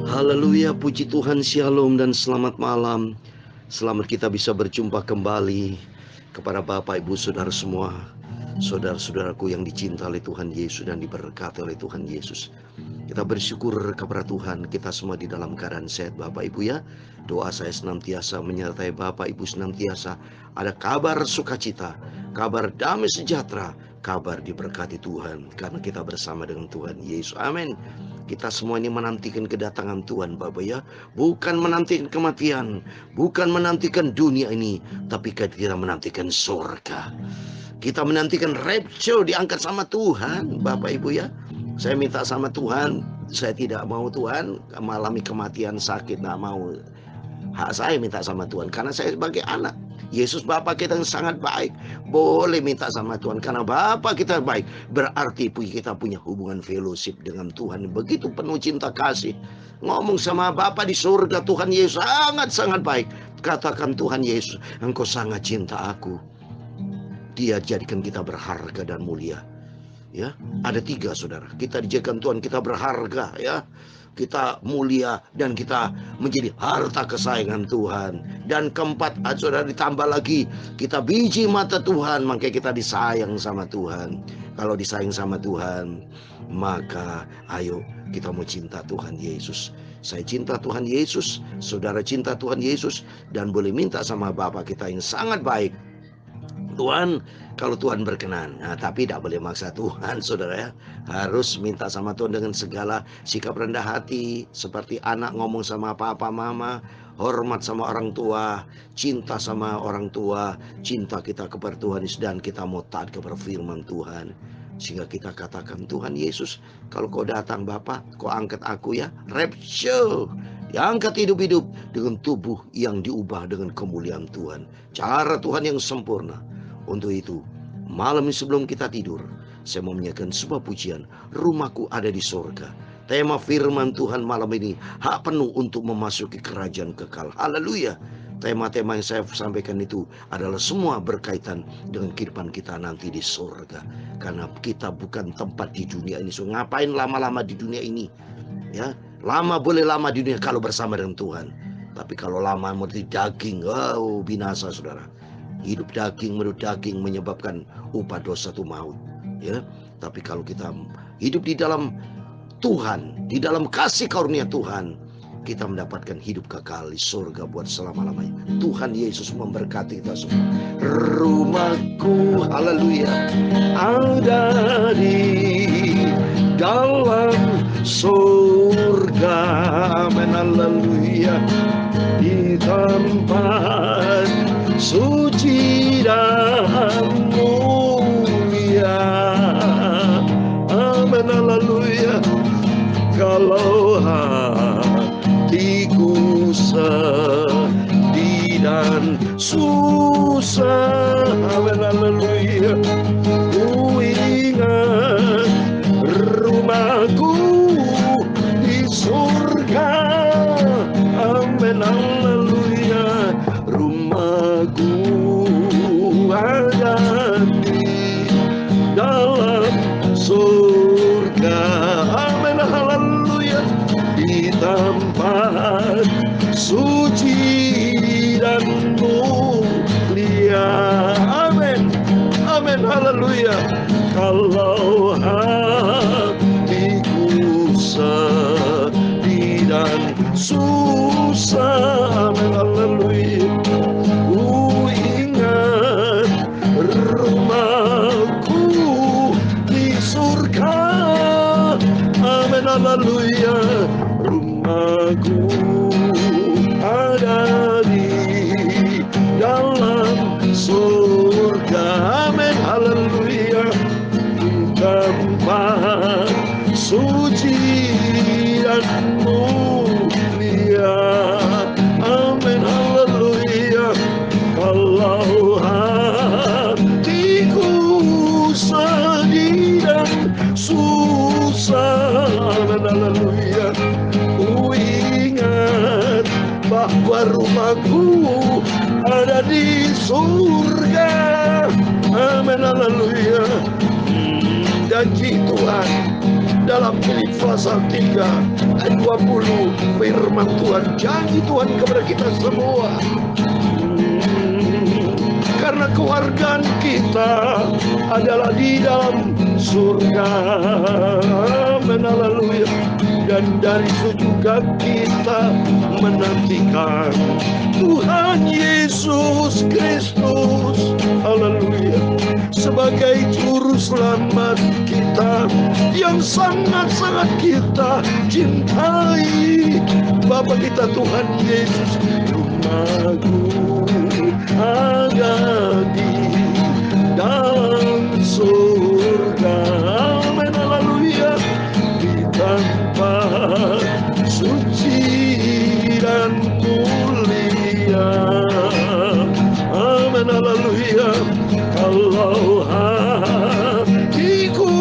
Haleluya, puji Tuhan, shalom dan selamat malam. Selamat kita bisa berjumpa kembali kepada Bapak, Ibu, Saudara semua, saudara-saudaraku yang dicinta oleh Tuhan Yesus dan diberkati oleh Tuhan Yesus. Kita bersyukur kepada Tuhan, kita semua di dalam keadaan sehat Bapak Ibu ya. Doa saya senantiasa menyertai Bapak Ibu, senantiasa ada kabar sukacita, kabar damai sejahtera, kabar diberkati Tuhan, karena kita bersama dengan Tuhan Yesus. Amin. Kita semua ini menantikan kedatangan Tuhan Bapak ya. Bukan menantikan kematian, bukan menantikan dunia ini, tapi kita menantikan surga. Kita menantikan rapture, diangkat sama Tuhan Bapak Ibu ya. Saya minta sama Tuhan, saya tidak mau Tuhan mengalami kematian, sakit, tidak mau. Hak saya minta sama Tuhan, karena saya sebagai anak Yesus Bapa kita yang sangat baik, boleh minta sama Tuhan karena Bapa kita baik. Berarti kita punya hubungan fellowship dengan Tuhan begitu penuh cinta kasih. Ngomong sama Bapa di surga, Tuhan Yesus sangat-sangat baik. Katakan, Tuhan Yesus, Engkau sangat cinta aku. Dia jadikan kita berharga dan mulia. Ya, ada 3 saudara. Kita dijadikan Tuhan, kita berharga ya. Kita mulia dan kita menjadi harta kesayangan Tuhan. Dan keempat, saudara, ditambah lagi, kita biji mata Tuhan, makanya kita disayang sama Tuhan. Kalau disayang sama Tuhan, maka ayo kita mau cinta Tuhan Yesus. Saya cinta Tuhan Yesus, saudara cinta Tuhan Yesus, dan boleh minta sama Bapa kita yang sangat baik. Tuhan, kalau Tuhan berkenan, tapi tidak boleh maksa Tuhan saudara ya. Harus minta sama Tuhan dengan segala sikap rendah hati, seperti anak ngomong sama papa mama, hormat sama orang tua, cinta sama orang tua, cinta kita kepada Tuhan, dan kita mau taat kepada firman Tuhan. Sehingga kita katakan, Tuhan Yesus, kalau kau datang Bapa, kau angkat aku ya, rapture, diangkat hidup-hidup dengan tubuh yang diubah dengan kemuliaan Tuhan, cara Tuhan yang sempurna. Untuk itu, malam ini sebelum kita tidur, saya mau menyanyikan sebuah pujian, rumahku ada di sorga. Tema firman Tuhan malam ini, hak penuh untuk memasuki kerajaan kekal. Haleluya. Tema-tema yang saya sampaikan itu adalah semua berkaitan dengan kehidupan kita nanti di sorga. Karena kita bukan tempat di dunia ini. So, ngapain lama-lama di dunia ini? Ya, lama boleh lama di dunia kalau bersama dengan Tuhan. Tapi kalau lama menjadi daging, binasa saudara. Hidup daging menurut daging menyebabkan upah dosa itu maut. Ya, tapi kalau kita hidup di dalam Tuhan, di dalam kasih karunia Tuhan, kita mendapatkan hidup kekal di surga buat selama-lamanya. Tuhan Yesus memberkati kita semua. Rumahku, haleluya, ada di dalam surga, amin, haleluya, di tempat suci dan mulia, amin, haleluya. Kalau hatiku sedih dan susah, amin, haleluya, ku ingat rumahku di surga, amin, haleluya. Rumahku ada di dalam surga, amin, haleluya, di tempat suci dan mulia, amin, amin, haleluya. Kalau hatiku sedih dan susah, amin, haleluya, ku ingat rumahku di surga, amin, haleluya. Rumahku ada di dalam surga, amin, haleluya, di tempat suci dan mulia, amin, haleluya. Kalau hatiku sedih dan susah, amin, haleluya, ku ingat bahwa rumahku ada di surga, amin, haleluya. Janji Tuhan, dalam Filipi pasal 3 ayat 20, firman Tuhan, janji Tuhan kepada kita semua. Karena kewargaan kita adalah di dalam surga. Haleluya. Dan dari itu juga kita menantikan Tuhan Yesus Kristus, haleluya, sebagai juru selamat kita yang sangat-sangat kita cintai. Bapa kita Tuhan Yesus, rumahku ada di dalam surga. Amin, haleluya. Di tempat suci dan mulia. Amin, haleluya. Kalau hatiku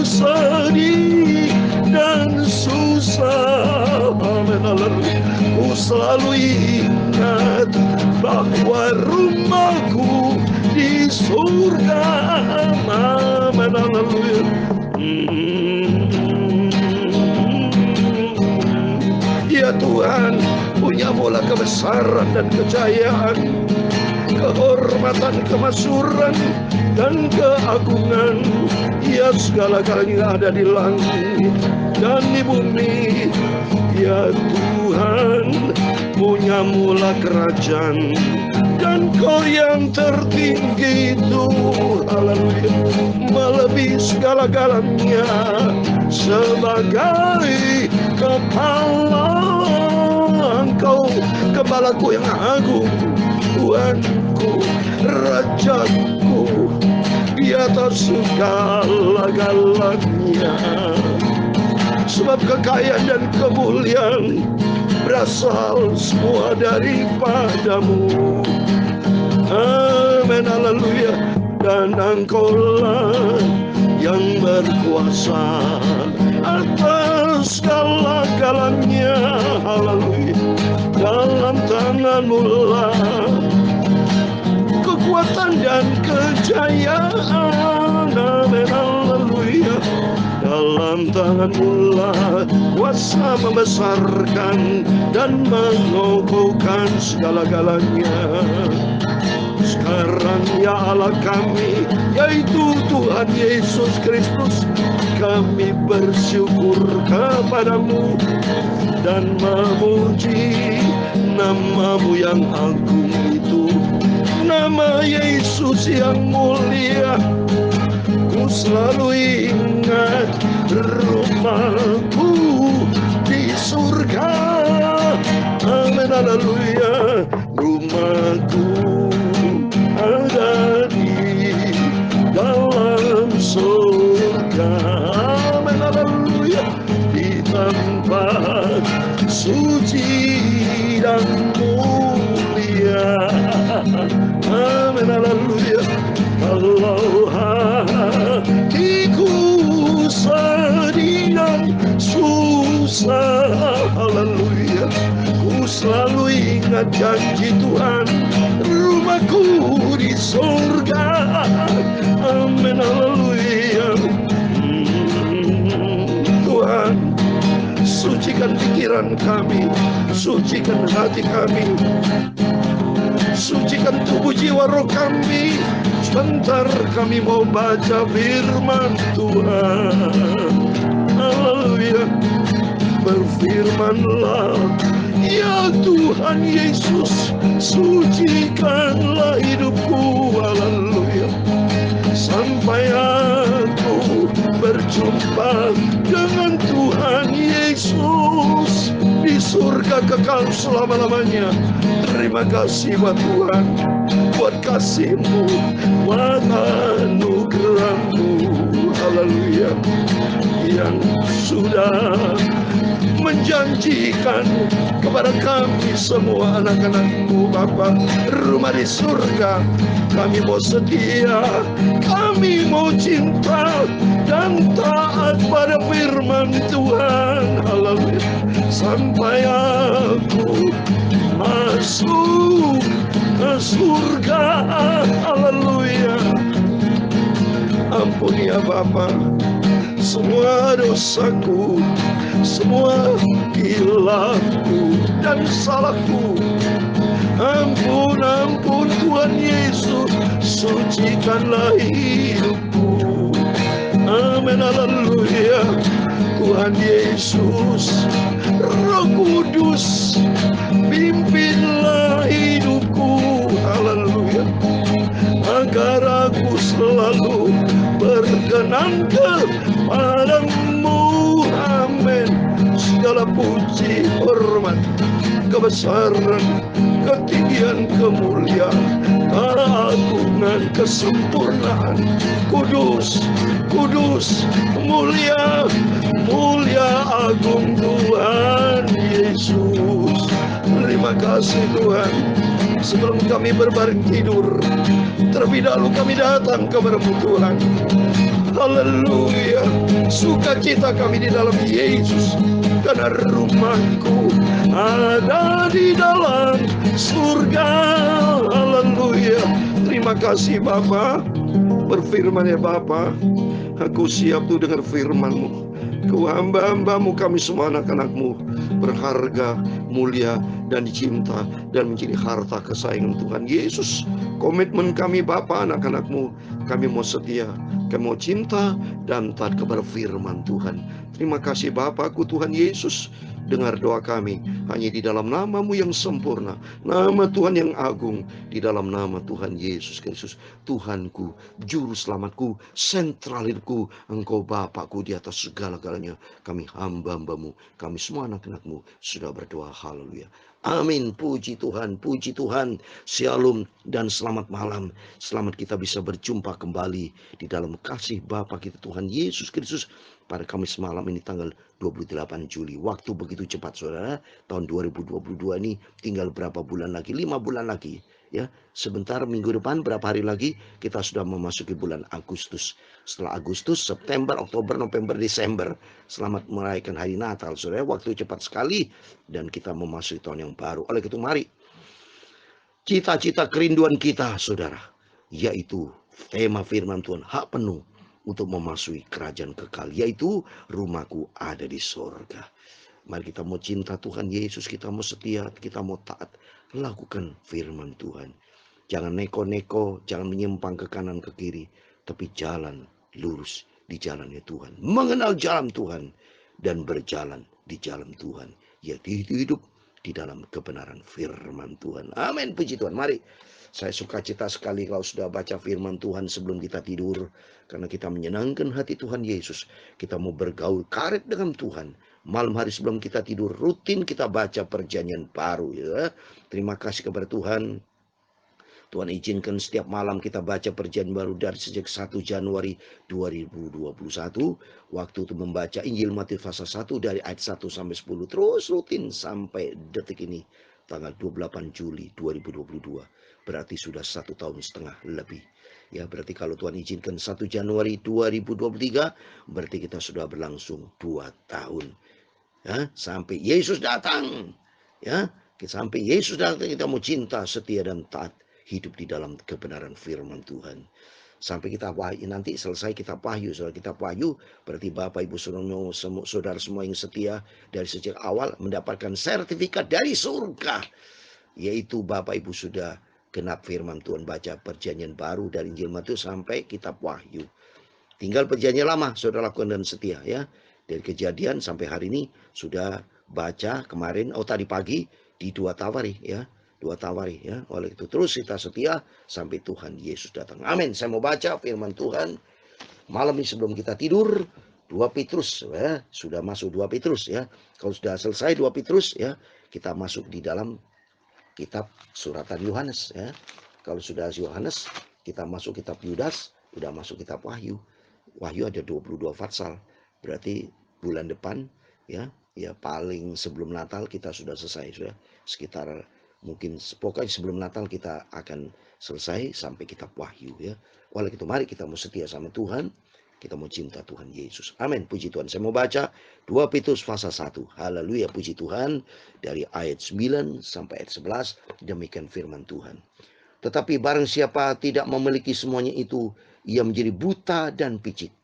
sedih dan susah, amin, haleluya, ku selalu ingat bahwa rumahku di surga. Amin, haleluya. Ya Tuhan, punya mula kebesaran dan kejayaan, kehormatan, kemasyhuran, dan keagungan. Ya segala-galanya ada di langit dan di bumi. Ya Tuhan, punya mula kerajaan, dan Kau yang tertinggi itu, haleluya, melebihi segala-galanya. Sebagai kepala, Engkau kepalaku yang agung, Tuanku, Rajaku, di atas segala-galanya. Sebab kekayaan dan kemuliaan berasal semua daripadamu. Amin, haleluya. Dan Engkaulah yang berkuasa atas segala-galanya, haleluya. Dalam tangan-Mu lah kekuatan dan kejayaan. Amin, haleluya. Dalam tangan-Mu lah kuasa membesarkan dan mengokohkan segala-galanya. Sekarang ya Allah kami, yaitu Tuhan Yesus Kristus, kami bersyukur kepada-Mu dan memuji nama-Mu yang agung itu, nama Yesus yang mulia. Ku selalu ingat rumahku di surga. Amin, haleluya. Rumahku ada di dalam surga. Amin, haleluya. Di tempat suci dan mulia. Amin, haleluya. Kalau hatiku sedih dan susah, haleluya, ku selalu ingat janji Tuhan, rumahku di surga. Amin, haleluya. Tuhan, sucikan pikiran kami, sucikan hati kami, sucikan tubuh jiwa roh kami. Sebentar kami mau baca firman Tuhan. Haleluya. Berfirmanlah, ya Tuhan Yesus, sucikanlah hidupku. Haleluya. Sampai aku berjumpa dengan Tuhan Yesus di surga kekal selama-lamanya. Terima kasih buat Tuhan, buat kasih-Mu, buat anugerah-Mu, haleluya, yang sudah menjanjikan kepada kami semua anak-anak-Mu, Bapa, rumah di surga. Kami mau setia, kami mau cinta dan taat pada firman Tuhan, haleluya, sampai aku masuk ke surga, haleluya. Ampuni ya Bapa semua dosaku, semua kilafku dan salahku. Ampun, ampun Tuhan Yesus, sucikanlah hidupku. Amin, haleluya. Tuhan Yesus, Roh Kudus, pimpinlah hidupku, haleluya, agar aku selalu berkenan kepadamu. Amin. Segala puji, hormat, kebesaran, ketinggian, kemuliaan, keagungan, kesempurnaan, kudus, kudus, mulia, mulia, agung Tuhan Yesus. Terima kasih Tuhan. Sebelum kami berbaring tidur, terlebih dahulu kami datang kepada-Mu Tuhan. Haleluya. Sukacita kami di dalam Yesus, karena rumahku ada di dalam surga. Haleluya. Terima kasih Bapa. Berfirman ya Bapa, aku siap tuh dengar firman-Mu. Ku hamba-hamba-Mu, kami semua anak-anak-Mu, berharga, mulia, dan dicinta, dan menjadi harta kesayangan Tuhan Yesus. Komitmen kami Bapa, anak-anak-Mu, kami mau setia, kami mau cinta, dan taat kepada firman Tuhan. Terima kasih Bapakku Tuhan Yesus. Dengar doa kami hanya di dalam nama-Mu yang sempurna, nama Tuhan yang agung, di dalam nama Tuhan Yesus Kristus. Tuhanku, juru selamatku, sentral hidupku, Engkau Bapakku di atas segala-galanya. Kami hamba-hamba-Mu, kami semua anak-anak-Mu sudah berdoa. Haleluya. Amin. Puji Tuhan, puji Tuhan. Shalom dan selamat malam. Selamat kita bisa berjumpa kembali di dalam kasih Bapa kita Tuhan Yesus Kristus pada Kamis malam ini tanggal 28 Juli. Waktu begitu cepat saudara. Tahun 2022 ini tinggal berapa bulan lagi? 5 bulan lagi. Ya, sebentar minggu depan berapa hari lagi kita sudah memasuki bulan Agustus. Setelah Agustus, September, Oktober, November, Desember. Selamat merayakan hari Natal saudara. Waktu cepat sekali dan kita memasuki tahun yang baru. Oleh itu mari cita-cita kerinduan kita saudara, yaitu tema firman Tuhan, hak penuh untuk memasuki kerajaan kekal, yaitu rumahku ada di sorga. Mari kita mau cinta Tuhan Yesus, kita mau setia, kita mau taat, lakukan firman Tuhan. Jangan neko-neko, jangan menyimpang ke kanan ke kiri, tapi jalan lurus di jalannya Tuhan. Mengenal jalan Tuhan dan berjalan di jalan Tuhan, yaitu hidup di dalam kebenaran firman Tuhan. Amin, puji Tuhan. Mari, saya suka cita sekali kalau sudah baca firman Tuhan sebelum kita tidur, karena kita menyenangkan hati Tuhan Yesus. Kita mau bergaul karib dengan Tuhan. Malam hari sebelum kita tidur rutin kita baca perjanjian baru ya. Terima kasih kepada Tuhan. Tuhan izinkan setiap malam kita baca perjanjian baru dari sejak 1 Januari 2021. Waktu itu membaca Injil Matius pasal 1 dari ayat 1 sampai 10. Terus rutin sampai detik ini tanggal 28 Juli 2022. Berarti sudah 1 tahun setengah lebih. Ya, berarti kalau Tuhan izinkan 1 Januari 2023 berarti kita sudah berlangsung 2 tahun. Ya, sampai Yesus datang. Ya, sampai Yesus datang kita mau cinta, setia dan taat, hidup di dalam kebenaran firman Tuhan. Sampai kita wahyu, nanti selesai kita wahyu. Saudara kita wahyu, berarti Bapak Ibu saudara semua yang setia dari sejak awal mendapatkan sertifikat dari surga. Yaitu Bapak Ibu sudah genap firman Tuhan, baca perjanjian baru dari Injil Matius sampai kitab Wahyu. Tinggal perjanjian lama saudara lakukan dan setia ya. Dari Kejadian sampai hari ini sudah baca kemarin, tadi pagi di 2 Tawari ya. 2 Tawari ya. Oleh itu terus kita setia sampai Tuhan Yesus datang. Amin. Saya mau baca firman Tuhan malam ini sebelum kita tidur. 2 Petrus ya. Sudah masuk 2 Petrus ya. Kalau sudah selesai 2 Petrus ya, kita masuk di dalam kitab suratan Yohanes ya. Kalau sudah Yohanes, kita masuk kitab Yudas, sudah masuk kitab Wahyu. Wahyu ada 22 pasal. Berarti bulan depan ya paling sebelum Natal kita sudah selesai, sudah sekitar mungkin pokoknya sebelum Natal kita akan selesai sampai kitab Wahyu ya. Oleh itu mari kita mau setia sama Tuhan, kita mau cinta Tuhan Yesus. Amin, puji Tuhan. Saya mau baca 2 Petrus pasal 1. Haleluya, puji Tuhan, dari ayat 9 sampai ayat 11. Demikian firman Tuhan. Tetapi barang siapa tidak memiliki semuanya itu, ia menjadi buta dan picik,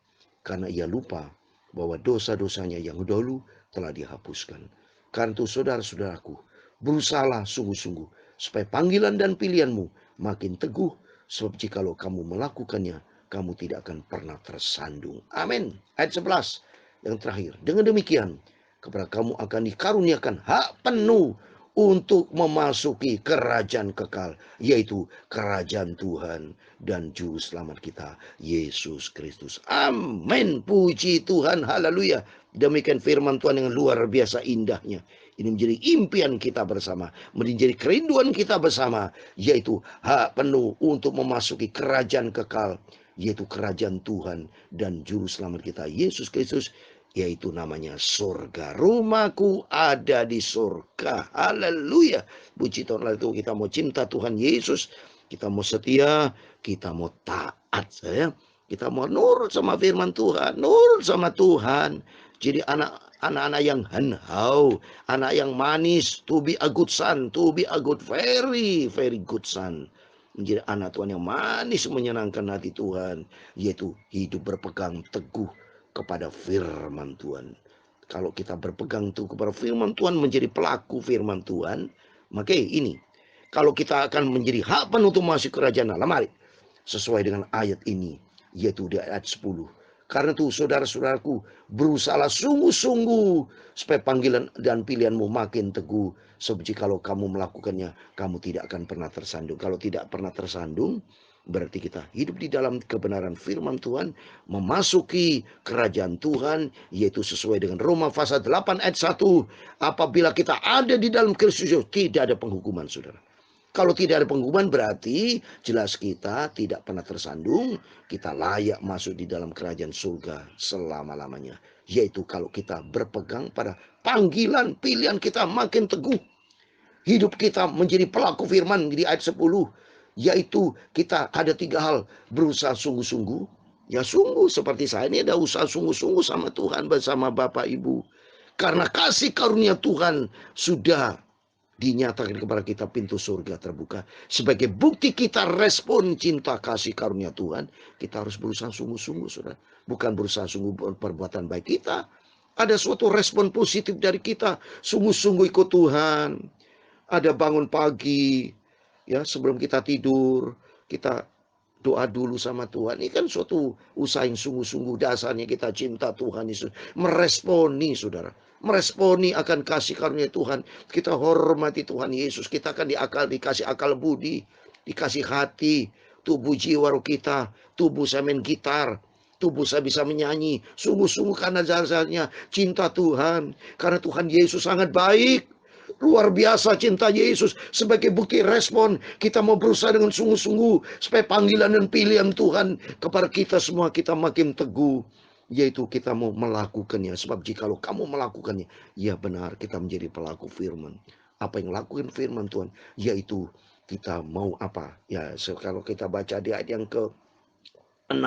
karena ia lupa bahwa dosa-dosanya yang dahulu telah dihapuskan. Karena itu saudara-saudaraku, berusahalah sungguh-sungguh supaya panggilan dan pilihanmu makin teguh, sebab jikalau kamu melakukannya, kamu tidak akan pernah tersandung. Amin. Ayat 11 yang terakhir. Dengan demikian, kepada kamu akan dikaruniakan hak penuh untuk memasuki kerajaan kekal, yaitu kerajaan Tuhan dan juru selamat kita, Yesus Kristus. Amin. Puji Tuhan. Haleluya. Demikian firman Tuhan yang luar biasa indahnya. Ini menjadi impian kita bersama, menjadi kerinduan kita bersama, yaitu hak penuh untuk memasuki kerajaan kekal, yaitu kerajaan Tuhan dan juru selamat kita, Yesus Kristus, yaitu namanya surga. Rumahku ada di surga. Haleluya. Puji Tuhan. Lalu kita mau cinta Tuhan Yesus, kita mau setia, kita mau taat, kita mau nurut sama firman Tuhan, nurut sama Tuhan. Jadi anak-anak yang hanhau, anak yang manis, to be a good son, to be a good, very good son. Menjadi anak Tuhan yang manis, menyenangkan hati Tuhan, yaitu hidup berpegang teguh kepada firman Tuhan. Kalau kita berpegang teguh kepada firman Tuhan, menjadi pelaku firman Tuhan, maka ini, kalau kita akan menjadi hak penuh untuk masuk kerajaan Allah, mari sesuai dengan ayat ini, yaitu di ayat 10. Karena itu saudara-saudaraku, berusahalah sungguh-sungguh supaya panggilan dan pilihanmu makin teguh. Sebab kalau kamu melakukannya, kamu tidak akan pernah tersandung. Kalau tidak pernah tersandung, berarti kita hidup di dalam kebenaran firman Tuhan, memasuki kerajaan Tuhan, yaitu sesuai dengan Roma pasal 8 ayat 1. Apabila kita ada di dalam Kristus, tidak ada penghukuman, saudara. Kalau tidak ada penghukuman, berarti jelas kita tidak pernah tersandung. Kita layak masuk di dalam kerajaan surga selama-lamanya. Yaitu kalau kita berpegang pada panggilan pilihan kita makin teguh. Hidup kita menjadi pelaku firman di ayat 10. Yaitu kita ada 3 hal. Berusaha sungguh-sungguh. Ya sungguh, seperti saya ini ada usaha sungguh-sungguh sama Tuhan, bersama Bapak Ibu. Karena kasih karunia Tuhan sudah dinyatakan kepada kita, pintu surga terbuka. Sebagai bukti kita respon cinta kasih karunia Tuhan, kita harus berusaha sungguh-sungguh, saudara. Bukan berusaha sungguh perbuatan baik kita. Ada suatu respon positif dari kita, sungguh-sungguh ikut Tuhan. Ada bangun pagi, ya sebelum kita tidur, kita doa dulu sama Tuhan. Ini kan suatu usaha yang sungguh-sungguh. Dasarnya kita cinta Tuhan Yesus. Meresponi, saudara. Meresponi akan kasih karunia Tuhan. Kita hormati Tuhan Yesus. Kita akan dikasih akal budi, dikasih hati, tubuh jiwa roh kita, tubuh saya main gitar, tubuh saya bisa menyanyi. Sungguh-sungguh karena dasarnya cinta Tuhan. Karena Tuhan Yesus sangat baik. Luar biasa cinta Yesus. Sebagai bukti respon, kita mau berusaha dengan sungguh-sungguh supaya panggilan dan pilihan Tuhan kepada kita semua, kita makin teguh. Yaitu kita mau melakukannya. Sebab jikalau kamu melakukannya, ya benar, kita menjadi pelaku firman. Apa yang lakukan firman Tuhan? Yaitu kita mau apa? Ya, kalau kita baca di ayat yang ke-6,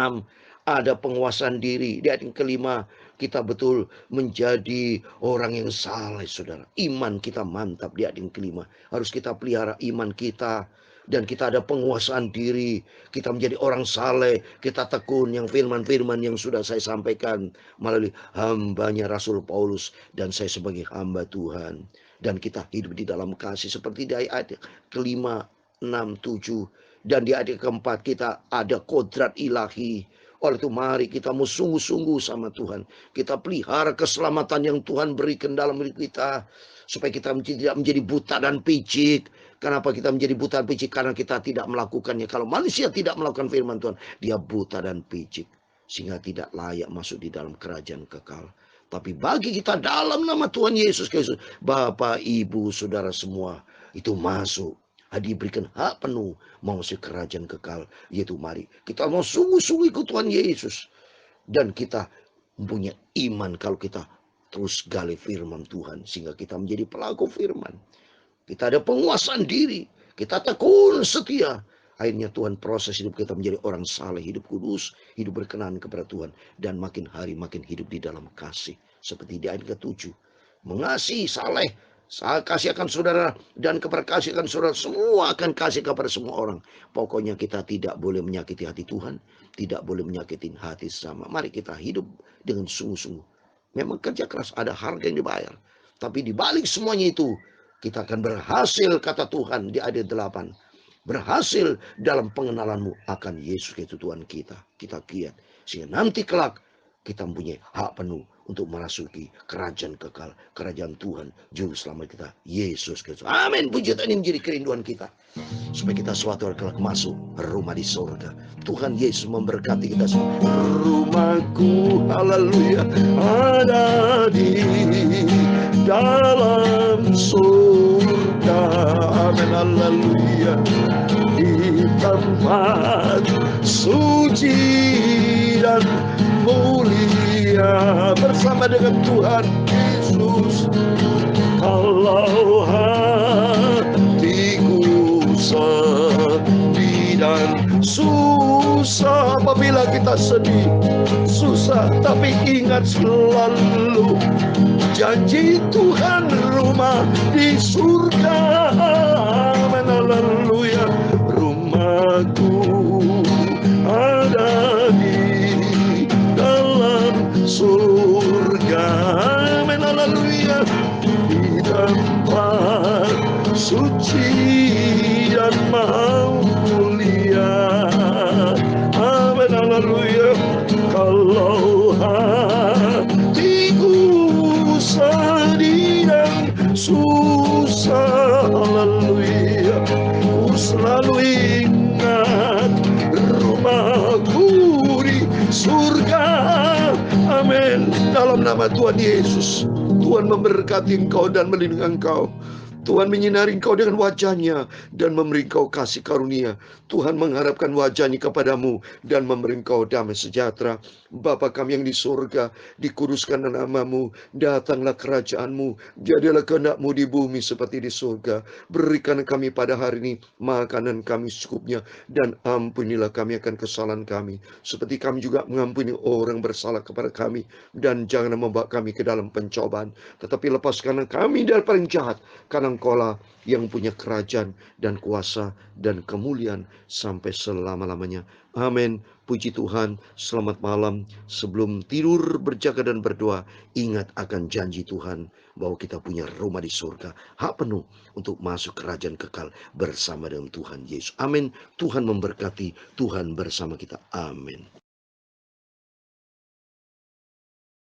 ada penguasaan diri. Di ayat yang ke-5, kita betul menjadi orang yang saleh, saudara. Iman kita mantap. Di ayat yang ke-5, harus kita pelihara iman kita. Dan kita ada penguasaan diri. Kita menjadi orang saleh. Kita tekun yang firman-firman yang sudah saya sampaikan melalui hambanya Rasul Paulus. Dan saya sebagai hamba Tuhan. Dan kita hidup di dalam kasih. Seperti di ayat ke-5, 6, 7. Dan di ayat ke-4 kita ada kodrat ilahi. Oleh itu mari kita mau sungguh-sungguh sama Tuhan. Kita pelihara keselamatan yang Tuhan berikan dalam hidup kita. Supaya kita tidak menjadi buta dan picik. Kenapa kita menjadi buta dan picik? Karena kita tidak melakukannya. Kalau manusia tidak melakukan firman Tuhan, dia buta dan picik. Sehingga tidak layak masuk di dalam kerajaan kekal. Tapi bagi kita dalam nama Tuhan Yesus Kristus, Bapak, Ibu, Saudara semua, itu masuk. Diberikan hak penuh mau masuk kerajaan kekal, yaitu mari kita mau sungguh-sungguh ikut Tuhan Yesus. Dan kita mempunyai iman kalau kita terus gali firman Tuhan, sehingga kita menjadi pelaku firman. Kita ada penguasaan diri, kita tekun setia. Akhirnya Tuhan proses hidup kita menjadi orang saleh, hidup kudus, hidup berkenan kepada Tuhan. Dan makin hari makin hidup di dalam kasih. Seperti di ayat ke-7. Mengasihi, saleh, kasih akan saudara, dan kepada kasih akan saudara, semua akan kasih kepada semua orang. Pokoknya kita tidak boleh menyakiti hati Tuhan, tidak boleh menyakiti hati sesama. Mari kita hidup dengan sungguh-sungguh Memang kerja keras ada harga yang dibayar. Tapi di balik semuanya itu, kita akan berhasil, kata Tuhan di ayat 8. Berhasil dalam pengenalanmu akan Yesus itu Tuhan kita. Kita giat. Sehingga nanti kelak kita mempunyai hak penuh untuk memasuki kerajaan kekal, kerajaan Tuhan juru selamat kita, Yesus Kristus. Amin. Puji Tuhan, ini menjadi kerinduan kita, supaya kita suatu hari kelak masuk rumah di surga. Tuhan Yesus memberkati kita semua. Rumahku, haleluya, ada di dalam surga. Amin, haleluya. Di tempat suci dan mulia bersama dengan Tuhan Yesus. Kalau hatiku sedih dan susah, apabila kita sedih, susah, tapi ingat selalu janji Tuhan, rumah di surga. Amin, haleluya. Rumahku ada di dalam surga. Amin, haleluya. Di tempat suci dan mulia. Amin, haleluya. Kalau hatiku sedih dan susah, haleluya, ku selalu ingat rumahku di surga. Amin. Dalam nama Tuhan Yesus, Tuhan memberkati engkau dan melindungi engkau. Tuhan menyinari engkau dengan wajahnya dan memberi engkau kasih karunia. Tuhan mengharapkan wajahnya kepadamu dan memberi engkau damai sejahtera. Bapa kami yang di surga, dikuduskanlah namamu, datanglah kerajaanmu, jadilah kehendakmu di bumi seperti di surga. Berikan kami pada hari ini makanan kami secukupnya, dan ampunilah kami akan kesalahan kami, seperti kami juga mengampuni orang bersalah kepada kami. Dan jangan membawa kami ke dalam pencobaan, tetapi lepaskanlah kami dari paling jahat, karena Engkaulah yang punya kerajaan dan kuasa dan kemuliaan sampai selama-lamanya. Amin. Puji Tuhan. Selamat malam. Sebelum tidur, berjaga dan berdoa, ingat akan janji Tuhan bahwa kita punya rumah di surga, hak penuh untuk masuk kerajaan kekal bersama dengan Tuhan Yesus. Amin. Tuhan memberkati. Tuhan bersama kita. Amin.